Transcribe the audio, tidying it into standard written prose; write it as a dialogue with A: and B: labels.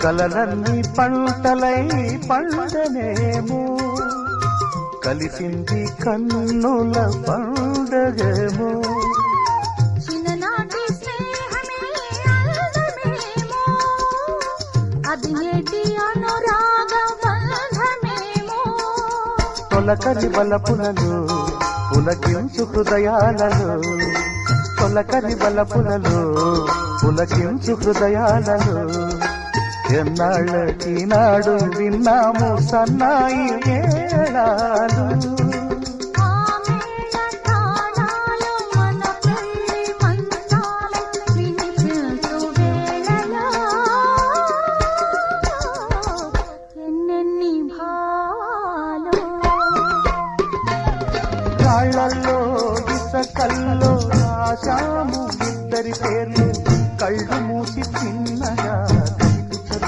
A: కలలన్నీ పంటలై పండనేమో కలిసింది కన్నుల పండగేమో
B: చిన్ననాటి స్నేహమే అందమేమో అది నేటి అనురాగ బంధమేమో
A: తొలకరి బలపులలో పులకించు హృదయాలలో తొలకరి బలపులలో పులకించు హృదయాలలో ఎన్నాళ్ళకి నాడు విన్నాము సన్నాయి మేళాలు కాళ్ళల్లో ఇసకల్లో రాశాము ఇద్దరి పేర్లు కళ్ళు మూసి చిన్నగా